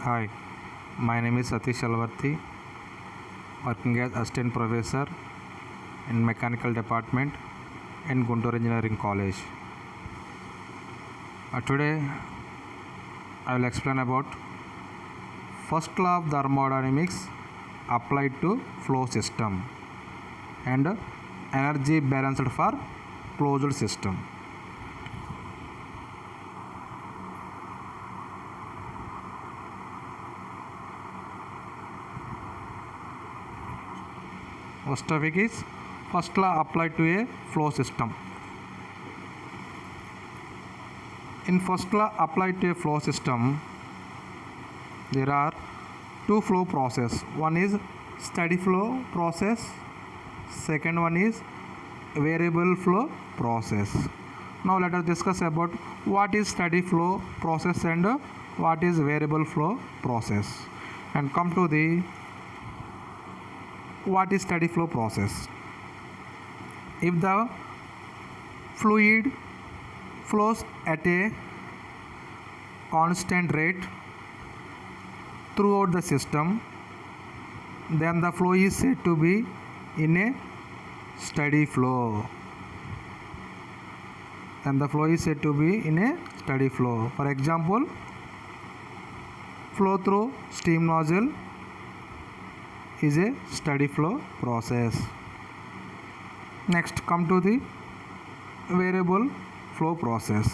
Hi, my name is Satish Alvarthi, working as Assistant Professor in Mechanical Department in Guntur Engineering College. Today, I will explain about first law of thermodynamics applied to flow system and energy balanced for closed system. First topic is first law applied to a flow system. In first law applied to a flow system, there are two flow process. One is steady flow process. Second one is variable flow process. Now let us discuss about what is steady flow process and what is variable flow process, and come to the what is steady flow process. If the fluid flows at a constant rate throughout the system, then the flow is said to be in a steady flow. Then the flow is said to be in a steady flow. For example, flow through steam nozzle is a steady flow process. Next, come to the variable flow process.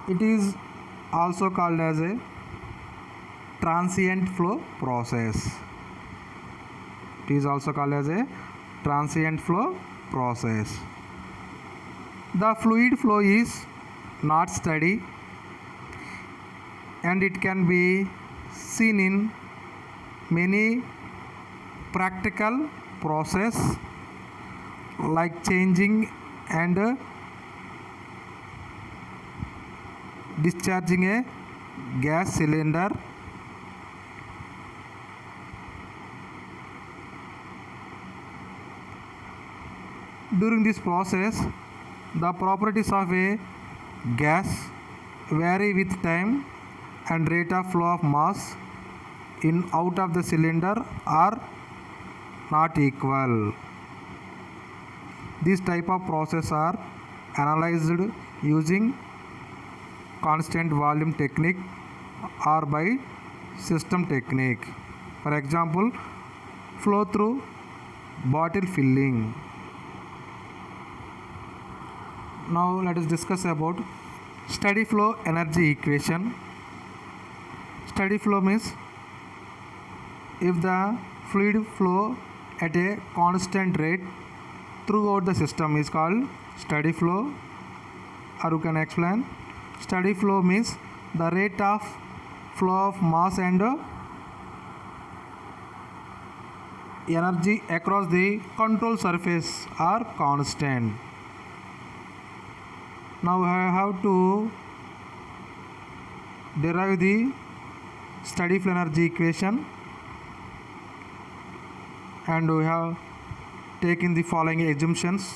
It is also called as a transient flow process. It is also called as a transient flow process. The fluid flow is not steady, and it can be seen in many practical process like changing and discharging a gas cylinder, during this process the properties of a gas vary with time, and rate of flow of mass in out of the cylinder are not equal. This type of process are analyzed using constant volume technique or by system technique. For example, flow through bottle filling. Now let us discuss about steady flow energy equation. Steady flow means if the fluid flow at a constant rate throughout the system is called steady flow. Or you can explain, steady flow means the rate of flow of mass and energy across the control surface are constant. Now I have to derive the steady flow energy equation, and we have taken the following assumptions.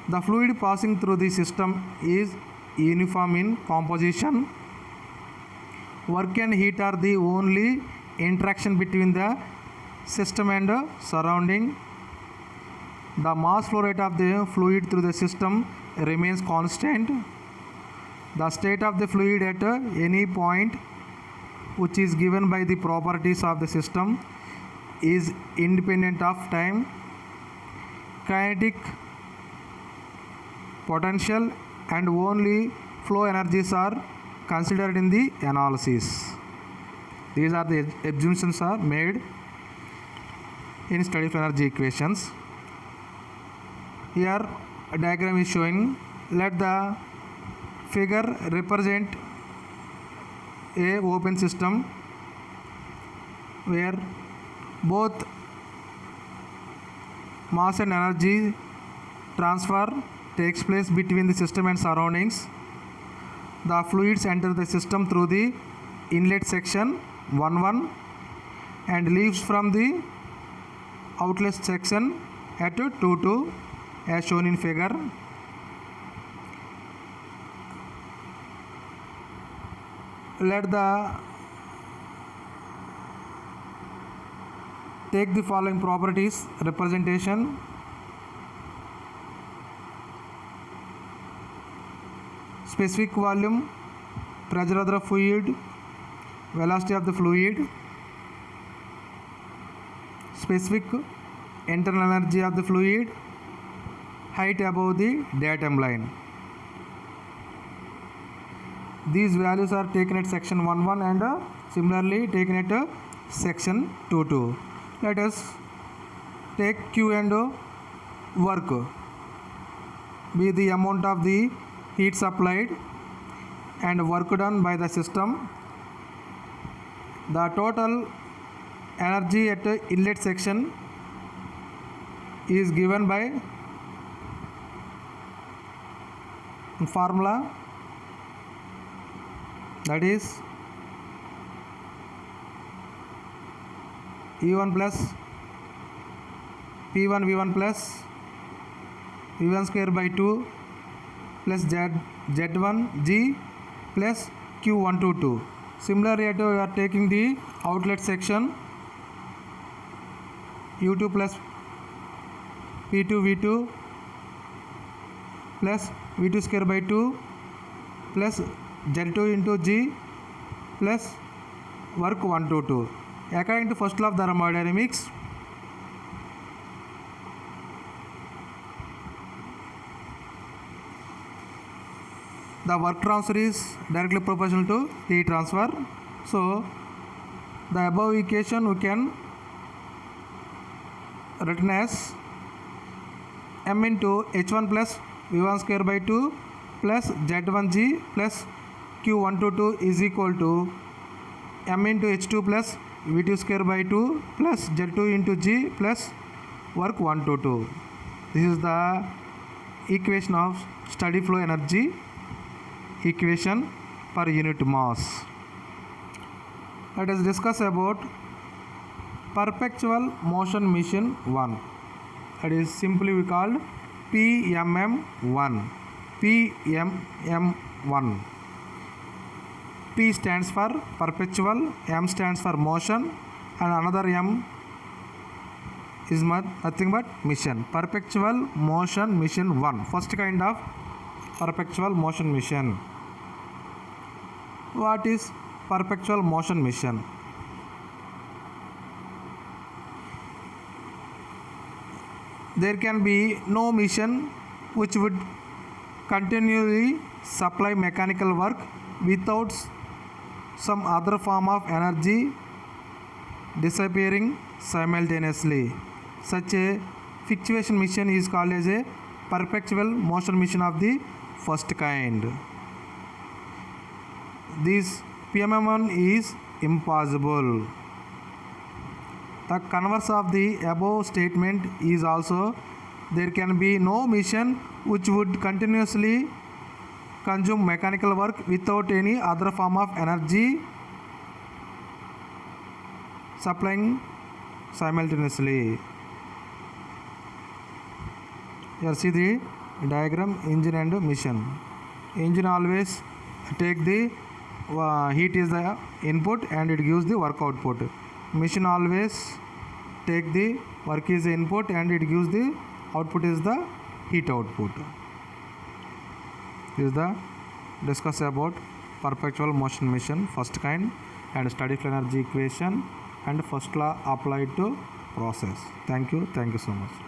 The fluid passing through the system is uniform in composition. Work and heat are the only interaction between the system and surrounding. The mass flow rate of the fluid through the system remains constant. The state of the fluid at any point, which is given by the properties of the system, is independent of time. Kinetic, potential and only flow energies are considered in the analysis. These are the assumptions are made in steady flow energy equations. Here a diagram is showing. Let the figure represent a open system where both mass and energy transfer takes place between the system and surroundings. The fluids enter the system through the inlet section 1 1 and leaves from the outlet section at 2 as shown in figure. Let the take the following properties representation. Specific volume, pressure of the fluid, velocity of the fluid, specific internal energy of the fluid, height above the datum line. These values are taken at section 1.1 and similarly taken at section 2.2. Let us take Q and work be the amount of the heat supplied and work done by the system. The total energy at inlet section is given by formula, that is E1 plus P1 V1 plus V1 square by 2 plus Z1 G plus Q122. Similarly, we are taking the outlet section U2 plus P2 V2 plus V2 square by 2 plus Z2 into G plus work 122. According to first law of thermodynamics, the work transfer is directly proportional to heat transfer. So the above equation we can written as m into h1 plus v1 square by 2 plus z1g plus q122 is equal to m into h2 plus v2 square by 2 plus z2 into g plus work 122. This is the equation of steady flow energy equation per unit mass. Let us discuss about perpetual motion machine 1. That is simply we called PMM1. PMM1. P stands for perpetual, M stands for motion, and another M is nothing but mission. Perpetual motion mission 1. First kind of perpetual motion mission. What is perpetual motion mission? There can be no mission which would continually supply mechanical work without some other form of energy disappearing simultaneously. Such a fluctuation mission is called as a perpetual motion mission of the first kind. This PMM1 is impossible. The converse of the above statement is also there can be no mission which would continuously consume mechanical work without any other form of energy supplying simultaneously. Here see the diagram engine and mission. Engine always take the heat is the input and it gives the work output. Machine always take the work is the input and it gives the output is the heat output. This is the discuss about perpetual motion machine first kind and steady flow energy equation and first law applied to process. Thank you so much.